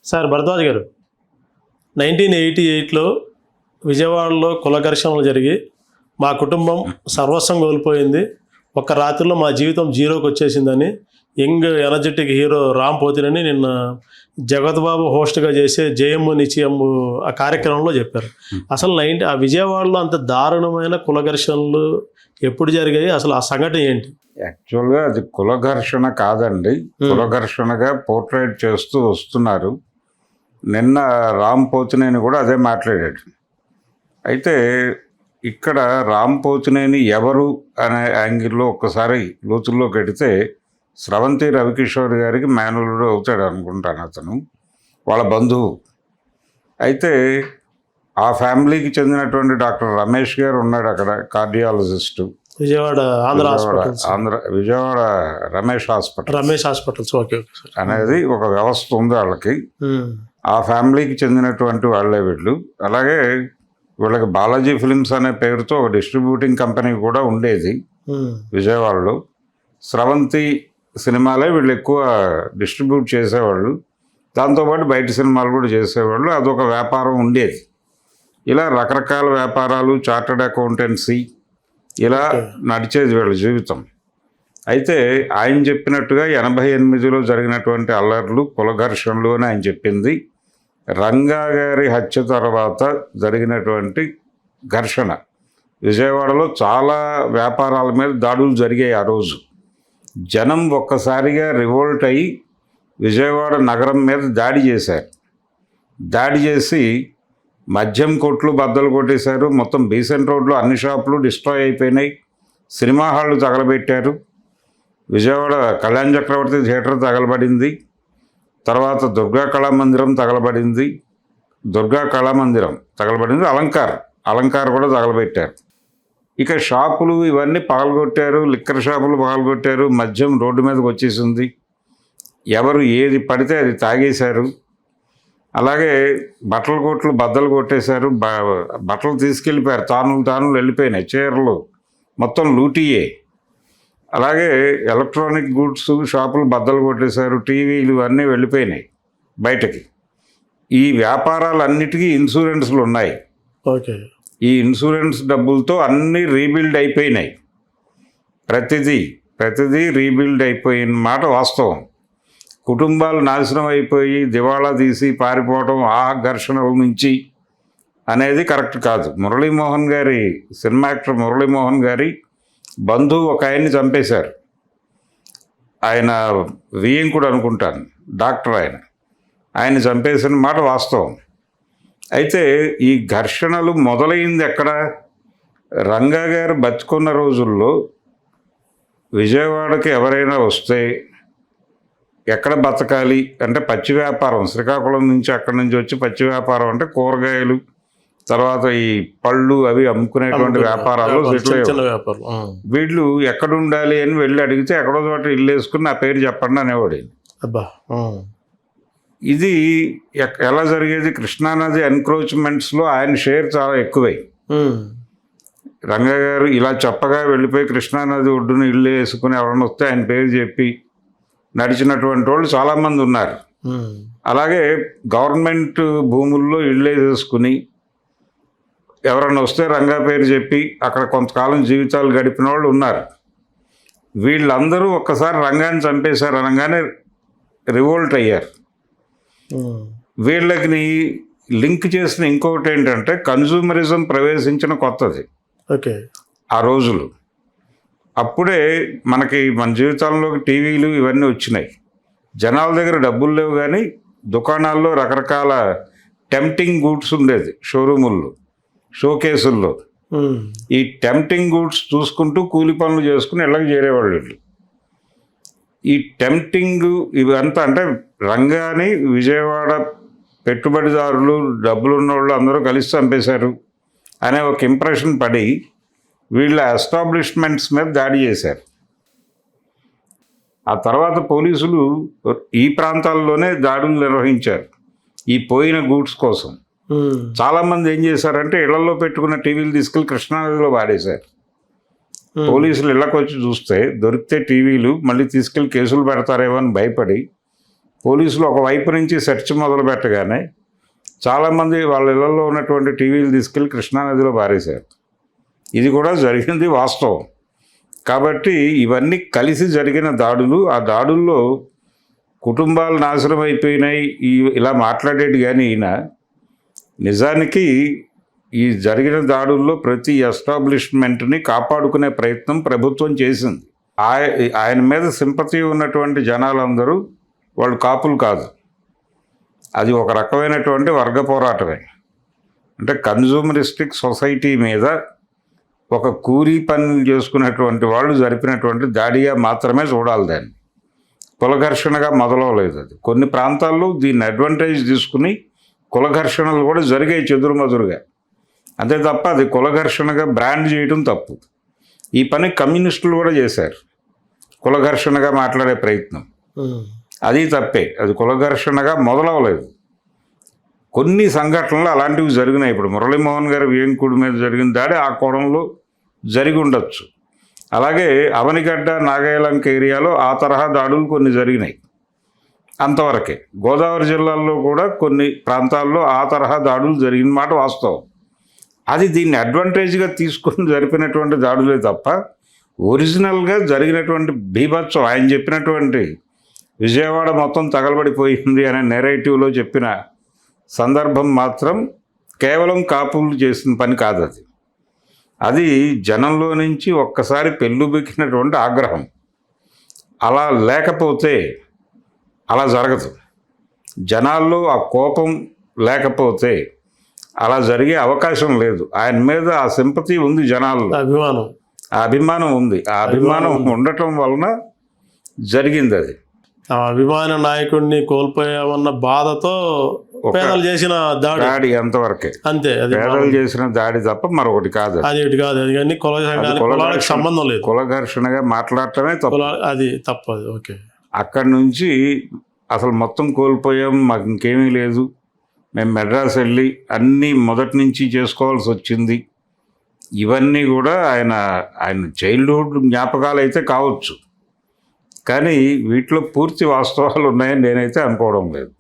Sir Bharadwaj గారు, 1988లో విజయవాడలో కుల ఘర్షణలు జరిగి మా కుటుంబం సర్వస్వం కోల్పోయింది. ఒక్క రాత్రిలో మా జీవితం జీరోకి వచ్చేసిందని young energetic hero Ram Pothineni నిన్న జగత్ బాబు హోస్ట్గా చేసే జయమ్ము నిశ్చయమ్ము ఆ కార్యక్రమంలో చెప్పారు. అసలు ఆ విజయవాడలో అంత దారుణమైన కుల ఘర్షణలు ఎప్పుడు జరిగాయి? అసలు ఆ సంఘటన ఏంటి? యాక్చువల్గా అది కుల ఘర్షణ కాదండి, కుల ఘర్షణగా పోర్ట్రేట్ చేస్తూ వస్తున్నారు. నిన్న రామ్ పోతినేని కూడా అదే మాట్లాడాడు. అయితే ఇక్కడ రామ్ పోతినేని ఎవరు అనే యాంగిల్లో ఒక్కసారి లోతుల్లోకి వెడితే స్రవంతి రవికిషోర్ గారికి మేనల్లుడు అవుతాడు అనుకుంటాను. అతను వాళ్ళ బంధువు. అయితే ఆ ఫ్యామిలీకి చెందినటువంటి డాక్టర్ రమేష్ గారు ఉన్నాడు అక్కడ, cardiologist, Vijayawada Vijayawada Ramesh hospitals okay అనేది ఒక వ్యవస్థ ఉంది వాళ్ళకి. ఆ ఫ్యామిలీకి చెందినటువంటి వాళ్ళే వీళ్ళు. అలాగే వీళ్ళకి బాలాజీ ఫిలిమ్స్ అనే పేరుతో ఒక డిస్ట్రిబ్యూటింగ్ కంపెనీ కూడా ఉండేది విజయవాడలో. స్రవంతి సినిమాలే వీళ్ళు ఎక్కువ డిస్ట్రిబ్యూట్ చేసేవాళ్ళు. దాంతోపాటు బయట సినిమాలు కూడా చేసేవాళ్ళు. అదొక వ్యాపారం ఉండేది. ఇలా రకరకాల వ్యాపారాలు, చార్టర్డ్ అకౌంటెన్సీ, ఇలా నడిచేది వీళ్ళ జీవితం. అయితే ఆయన చెప్పినట్టుగా 88లో జరిగినటువంటి అల్లర్లు, కుల ఘర్షణలు అని ఆయన చెప్పింది రంగా గారి హత్య తర్వాత జరిగినటువంటి ఘర్షణ. విజయవాడలో చాలా వ్యాపారాల మీద దాడులు జరిగాయి. ఆ రోజు జనం ఒక్కసారిగా రివోల్ట్ అయ్యి విజయవాడ నగరం మీద దాడి చేశారు. దాడి చేసి మద్యం కొట్లు బద్దలు కొట్టేశారు. మొత్తం బీసెంట్ రోడ్లో అన్ని షాపులు డిస్ట్రాయ్ అయిపోయినాయి. సినిమా హాళ్ళు తగలబెట్టారు. విజయవాడ కళ్యాణ్ చక్రవర్తి థియేటర్ తగలబడింది. తర్వాత దుర్గా కళామందిరం తగలబడింది. అలంకార్ కూడా తగలబెట్టారు. ఇక షాపులు ఇవన్నీ పగలగొట్టారు. లిక్కర్ షాపులు పగలగొట్టారు. మద్యం రోడ్డు మీదకి వచ్చేసింది. ఎవరు ఏది పడితే అది తాగేశారు. అలాగే బట్టల కొట్లు బద్దలు కొట్టేశారు. బట్టలు తీసుకెళ్ళిపోయారు. తానులు వెళ్ళిపోయినాయి. చీరలు మొత్తం లూటీయే. అలాగే ఎలక్ట్రానిక్ గూడ్స్ షాపులు బద్దలు కొట్టేశారు. టీవీలు అన్నీ వెళ్ళిపోయినాయి బయటకి. ఈ వ్యాపారాలన్నిటికీ ఇన్సూరెన్స్లు ఉన్నాయి. ఓకే. ఈ ఇన్సూరెన్స్ డబ్బులతో అన్నీ రీబిల్డ్ అయిపోయినాయి. ప్రతిదీ రీబిల్డ్ అయిపోయిన మాట వాస్తవం. కుటుంబాలు నాశనం అయిపోయి దివాళా తీసి పారిపోవడం ఆ ఘర్షణల నుంచి అనేది కరెక్ట్ కాదు. సినిమా యాక్టర్ మురళీమోహన్ గారి బంధువు ఒక ఆయన్ని చంపేశారు. ఆయన వియ్యంకుడు అనుకుంటాను, డాక్టర్. ఆయన చంపేసిన మాట వాస్తవం. అయితే ఈ ఘర్షణలు మొదలైంది ఎక్కడ? రంగా గారు బతుకున్న రోజుల్లో విజయవాడకి ఎవరైనా వస్తే ఎక్కడ బతకాలి అంటే పచ్చి వ్యాపారం. శ్రీకాకుళం నుంచి అక్కడి నుంచి వచ్చి పచ్చి వ్యాపారం అంటే కూరగాయలు, తర్వాత ఈ పళ్ళు అవి అమ్ముకునేటువంటి వ్యాపారాలు వీళ్ళు ఎక్కడ ఉండాలి అని వెళ్ళి అడిగితే ఎక్కడో చోట ఇల్లు వేసుకుని నా పేరు చెప్పండి అనేవాడు. ఇది ఎలా జరిగేది? కృష్ణానది ఎన్క్రోచ్మెంట్స్లో ఆయన షేర్ చాలా ఎక్కువై రంగా గారు ఇలా చెప్పగా వెళ్ళిపోయి కృష్ణానది ఒడ్డున ఇల్లు వేసుకుని ఎవరైనా వస్తే ఆయన పేరు చెప్పి నడిచినటువంటి వాళ్ళు చాలామంది ఉన్నారు. అలాగే గవర్నమెంట్ భూముల్లో ఇళ్ళు వేసేసుకుని ఎవరైనా వస్తే రంగా పేరు చెప్పి అక్కడ కొంతకాలం జీవితాలు గడిపిన వాళ్ళు ఉన్నారు. వీళ్ళందరూ ఒక్కసారి రంగాన్ని చంపేశారు అనగానే రివోల్ట్ అయ్యారు. వీళ్ళకి లింక్ చేసిన ఇంకొకటి ఏంటంటే కన్జ్యూమరిజం ప్రవేశించిన కొత్తది. ఓకే. ఆ రోజులు అప్పుడే మన జీవితాల్లోకి టీవీలు ఇవన్నీ వచ్చినాయి. జనాల దగ్గర డబ్బులు లేవు, కానీ దుకాణాల్లో రకరకాల టెంప్టింగ్ గూడ్స్ ఉండేది. షోరూముల్లో, షోకేసుల్లో ఈ టెంప్టింగ్ గూడ్స్ చూసుకుంటూ కూలి పనులు చేసుకుని ఇళ్ళకి చేరేవాళ్ళు వీళ్ళు. ఈ టెంప్టింగ్ ఇవంతా అంటే రంగాని విజయవాడ పెట్టుబడిదారులు, డబ్బులున్న వాళ్ళు అందరూ కలిసి చంపేశారు అనే ఒక ఇంప్రెషన్ పడి వీళ్ళ ఎస్టాబ్లిష్మెంట్స్ మీద దాడి చేశారు. ఆ తర్వాత పోలీసులు ఈ ప్రాంతాల్లోనే దాడులు నిర్వహించారు ఈ పోయిన గూడ్స్ కోసం. చాలామంది ఏం చేశారంటే ఇళ్లలో పెట్టుకున్న టీవీలు తీసుకెళ్ళి కృష్ణానదిలో వాడేశారు. పోలీసులు ఇళ్ళకి వచ్చి చూస్తే దొరికితే టీవీలు మళ్ళీ తీసుకెళ్ళి కేసులు పెడతారేమో అని భయపడి పోలీసులు ఒకవైపు నుంచి సెర్చ్ మొదలు పెట్టగానే చాలామంది వాళ్ళ ఇళ్లలో ఉన్నటువంటి టీవీలు తీసుకెళ్ళి కృష్ణానదిలో పారేశారు. ఇది కూడా జరిగింది వాస్తవం. కాబట్టి ఇవన్నీ కలిసి జరిగిన దాడులు. ఆ దాడుల్లో కుటుంబాలు నాశనం అయిపోయినాయి ఇలా మాట్లాడేది. కానీ ఈయన నిజానికి ఈ జరిగిన దాడుల్లో ప్రతి ఎస్టాబ్లిష్మెంట్ని కాపాడుకునే ప్రయత్నం ప్రభుత్వం చేసింది. ఆయన మీద సింపతి ఉన్నటువంటి జనాలందరూ వాళ్ళు కాపులు కాదు. అది ఒక రకమైనటువంటి వర్గ పోరాటమే. అంటే కన్జ్యూమరిస్టిక్ సొసైటీ మీద ఒక కూలీ పనులు చేసుకునేటువంటి వాళ్ళు జరిపినటువంటి దాడిగా మాత్రమే చూడాలి. దాన్ని కులఘర్షణగా మొదలవలేదు. అది కొన్ని ప్రాంతాల్లో దీన్ని అడ్వాంటేజ్ తీసుకుని కులఘర్షణలు కూడా జరిగాయి చెదురుమదురుగా. అంతే తప్ప అది కులఘర్షణగా బ్రాండ్ చేయడం తప్పు. ఈ పని కమ్యూనిస్టులు కూడా చేశారు, కులఘర్షణగా మాట్లాడే ప్రయత్నం. అది తప్పే. అది కులఘర్షణగా మొదలవలేదు. కొన్ని సంఘటనలు అలాంటివి జరిగినాయి. ఇప్పుడు మురళీమోహన్ గారి వియంకుడి మీద జరిగిన దాడి ఆ కోణంలో జరిగి ఉండొచ్చు. అలాగే అవనిగడ్డ, నాగాయలంక ఏరియాలో ఆ తరహా దాడులు కొన్ని జరిగినాయి, అంతవరకే. గోదావరి జిల్లాల్లో కూడా కొన్ని ప్రాంతాల్లో ఆ తరహా దాడులు జరిగిన మాట వాస్తవం. అది దీన్ని అడ్వాంటేజ్గా తీసుకుని జరిపినటువంటి దాడులే తప్ప ఒరిజినల్గా జరిగినటువంటి బీభత్సం ఆయన చెప్పినటువంటి విజయవాడ మొత్తం తగలబడిపోయింది అనే నెరేటివ్లో చెప్పిన సందర్భం మాత్రం కేవలం కాపులు చేసిన పని కాదు. అది జనంలో నుంచి ఒక్కసారి పెళ్ళుబిక్కినటువంటి ఆగ్రహం. అలా లేకపోతే అలా జరగదు. జనాల్లో ఆ కోపం లేకపోతే అలా జరిగే అవకాశం లేదు. ఆయన మీద ఆ సింపతి ఉంది, జనాల్లో అభిమానం ఉంది. ఆ అభిమానం ఉండటం వలన జరిగింది అది. ఆ అభిమాన నాయకుడిని కోల్పోయామన్న బాధతో పేదలు చేసిన దాడి అంతవరకే. అంతే, పేదలు చేసిన దాడి తప్ప మరొకటి కాదు. అది కాదు. అది కానీ కులానికి సంబంధం లేదు. కులఘర్షణగా మాట్లాడటమే తప్పు. అది తప్పదు. ఓకే. అక్కడి నుంచి అసలు మొత్తం కోల్పోయాం, మాకు ఇంకేమీ లేదు, మేము మెడ్రాస్ వెళ్ళి అన్నీ మొదటి నుంచి చేసుకోవాల్సి వచ్చింది. ఇవన్నీ కూడా ఆయన చైల్డ్హుడ్ జ్ఞాపకాలు అయితే కావచ్చు, కానీ వీటిలో పూర్తి వాస్తవాలు ఉన్నాయని నేనైతే అనుకోవడం లేదు.